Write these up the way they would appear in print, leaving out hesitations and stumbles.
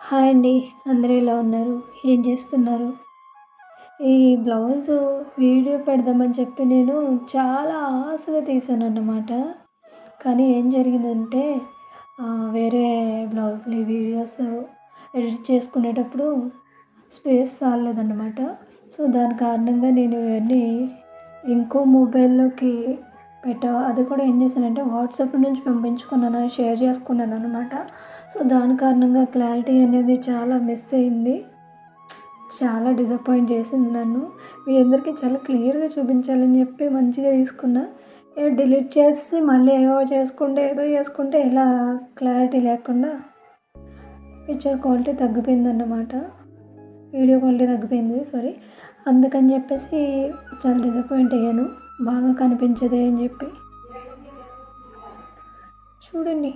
Hi అండి. అందరూ ఎలా ఉన్నారు? ఏం చేస్తున్నారు? ఈ బ్లౌజు వీడియో పెడదామని చెప్పి నేను చాలా ఆశగా తీశానన్నమాట. కానీ ఏం జరిగిందంటే వేరే బ్లౌజులు ఈ వీడియోస్ ఎడిట్ చేసుకునేటప్పుడు స్పేస్ చాలలేదన్నమాట. సో, దాని కారణంగా నేను ఇవన్నీ ఇంకో మొబైల్‌లోకి అది కూడా ఏం చేశానంటే వాట్సాప్ నుంచి పంపించుకున్నాను, షేర్ చేసుకున్నానన్నమాట. సో, దాని కారణంగా క్లారిటీ అనేది చాలా మిస్ అయింది. చాలా డిసప్పాయింట్ చేసింది నన్ను. మీ అందరికీ చాలా క్లియర్‌గా చూపించాలని చెప్పి మంచిగా తీసుకున్నా. డిలీట్ చేసి మళ్ళీ ఏదో చేసుకుంటే ఇలా క్లారిటీ లేకుండా పిక్చర్ క్వాలిటీ తగ్గిపోయిందన్నమాట. వీడియో క్వాలిటీ తగ్గిపోయింది. సారీ. అందుకని చెప్పేసి చాలా డిసప్పాయింట్ అయ్యాను. బాగా కనిపించదే అని చెప్పి. చూడండి.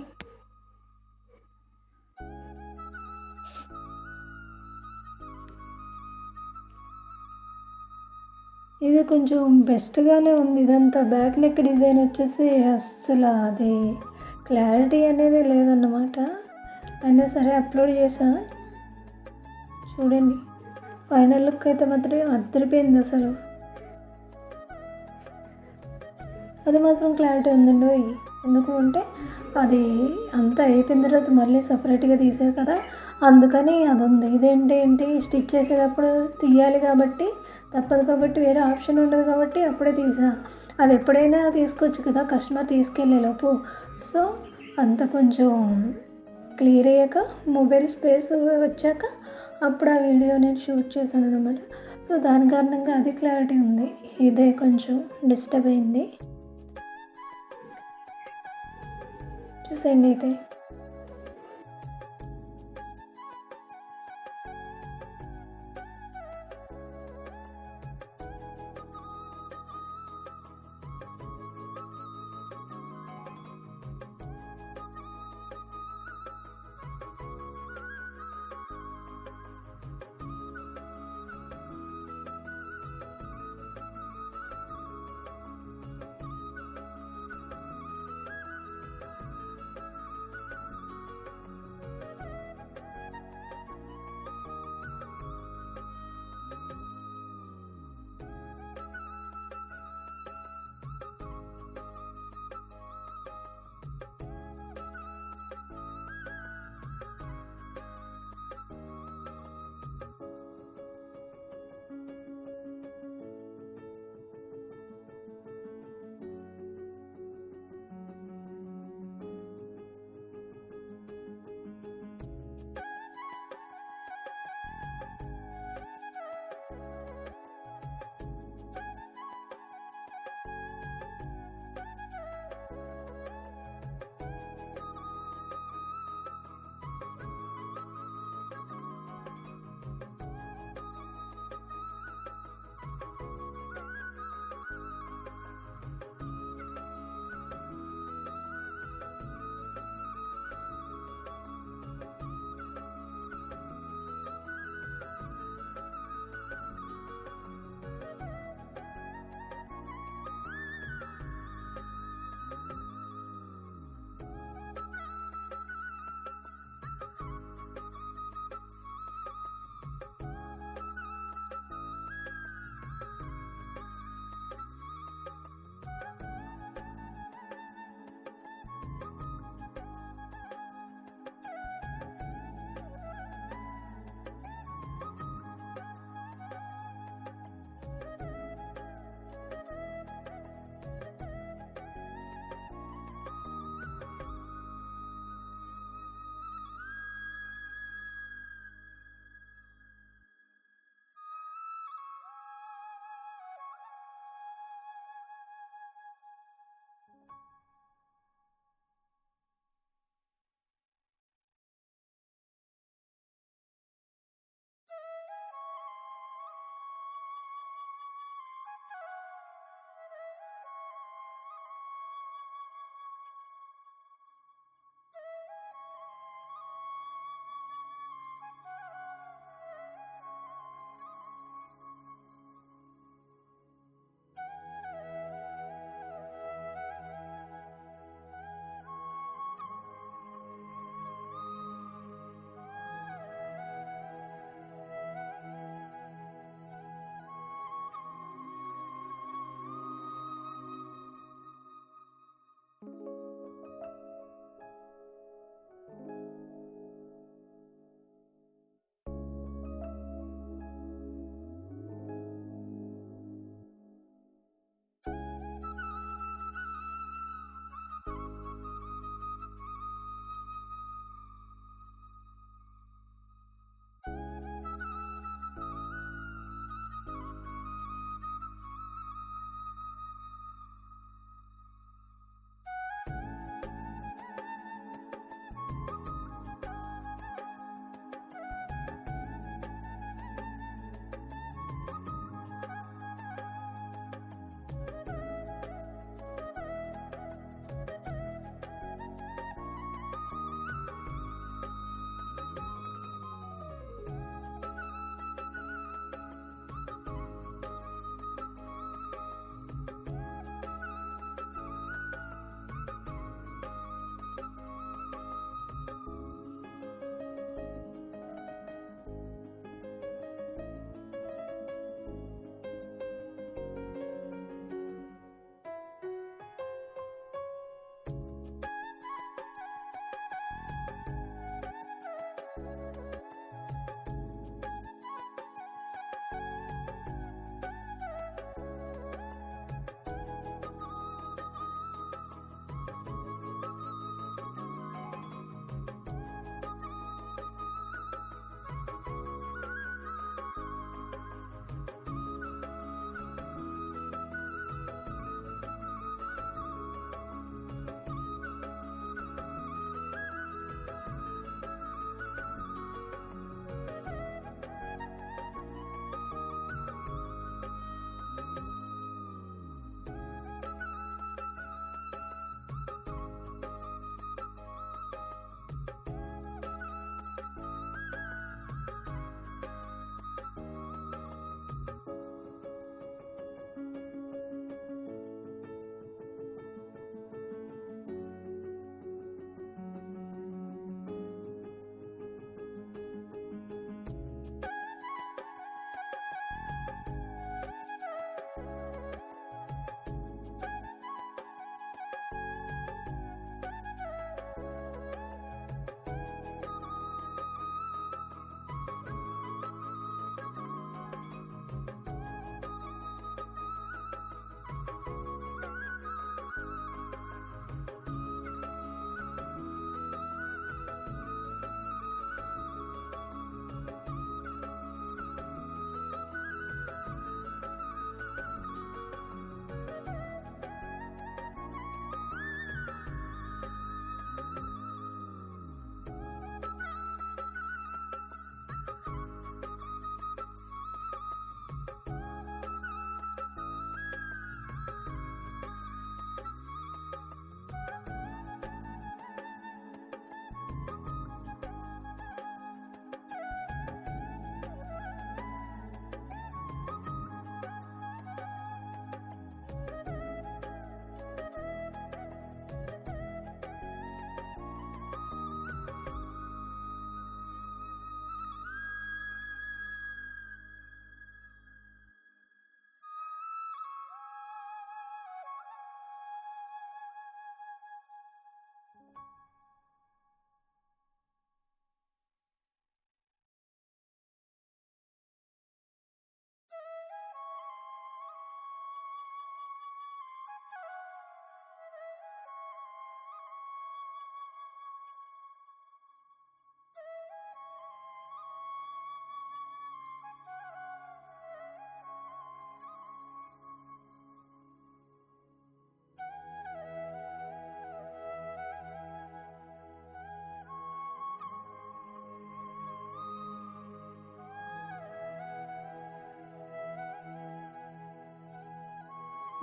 ఇది కొంచెం బెస్ట్‌గానే ఉంది. ఇదంతా బ్యాక్ నెక్ డిజైన్ వచ్చేసి అస్సలు అది క్లారిటీ అనేది లేదన్నమాట. అయినా సరే అప్లోడ్ చేశా. చూడండి. ఫైనల్ లుక్ అయితే మాత్రం అదిరిపోయింది అసలు. అది మాత్రం క్లారిటీ ఉందండోయ్. ఎందుకు అంటే అది అంతా అయిపోయిన తర్వాత మళ్ళీ సపరేట్‌గా తీశారు కదా! అందుకని అదుంది. ఇదేంటి స్టిచ్ చేసేటప్పుడు తీయాలి కాబట్టి తప్పదు కాబట్టి వేరే ఆప్షన్ ఉండదు కాబట్టి అప్పుడే తీసా. అది ఎప్పుడైనా తీసుకోవచ్చు కదా కస్టమర్ తీసుకెళ్ళేలోపు. సో, అంత కొంచెం క్లియర్ అయ్యాక మొబైల్ స్పేస్ వచ్చాక అప్పుడు ఆ వీడియో నేను షూట్ చేశాననమాట. సో, దాని కారణంగా అది క్లారిటీ ఉంది. ఇదే కొంచెం డిస్టర్బ్ అయింది. చూసేయండి అయితే.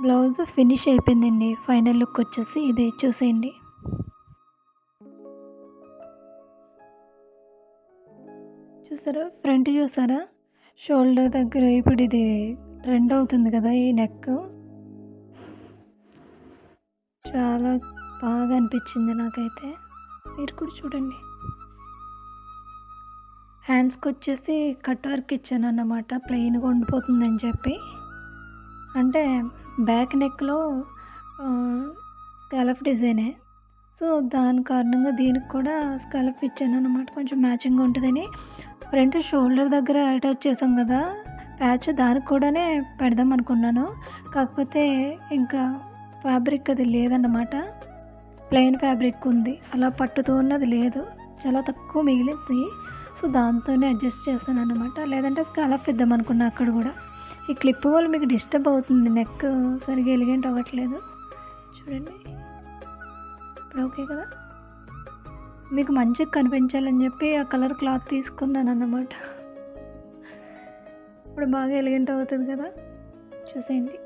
బ్లౌజ్ ఫినిష్ అయిపోయిందండి. ఫైనల్ లుక్ వచ్చేసి ఇది చూసేయండి. చూసారా ఫ్రంట్ చూసారా? షోల్డర్ దగ్గర ఇప్పుడు ఇది ట్రెండ్ అవుతుంది కదా ఈ నెక్. చాలా బాగా అనిపించింది నాకైతే. మీరు కూడా చూడండి. హ్యాండ్స్కి వచ్చేసి కట్ వర్క్ ఇచ్చాను అన్నమాట, ప్లెయిన్గా ఉండిపోతుందని చెప్పి. అంటే బ్యాక్ నెక్లో స్కాలప్ డిజైనే. సో దాని కారణంగా దీనికి కూడా స్కాలప్ ఇచ్చాను అన్నమాట, కొంచెం మ్యాచింగ్గా ఉంటుందని. ఫ్రంట్ షోల్డర్ దగ్గర అటాచ్ చేసాం కదా ప్యాచ్, దానికి కూడానే పెడదాం అనుకున్నాను. కాకపోతే ఇంకా ఫ్యాబ్రిక్ అది లేదన్నమాట, ప్లెయిన్ ఫ్యాబ్రిక్ ఉంది. అలా పట్టుతో ఉన్నది లేదు, చాలా తక్కువ మిగిలింది. సో దాంతోనే అడ్జస్ట్ చేస్తాను అన్నమాట. లేదంటే స్కాలప్ ఇద్దాం అనుకున్నా అక్కడ కూడా. ఈ క్లిప్ వల్ల మీకు డిస్టర్బ్ అవుతుంది, నెక్ సరిగా ఎలిగెంట్ అవ్వట్లేదు. చూడండి ఇప్పుడు ఓకే కదా. మీకు మంచిగా కనిపించాలని చెప్పి ఆ కలర్ క్లాత్ తీసుకున్నాను అన్నమాట. ఇప్పుడు బాగా ఎలిగెంట్ అవుతుంది కదా, చూసేయండి.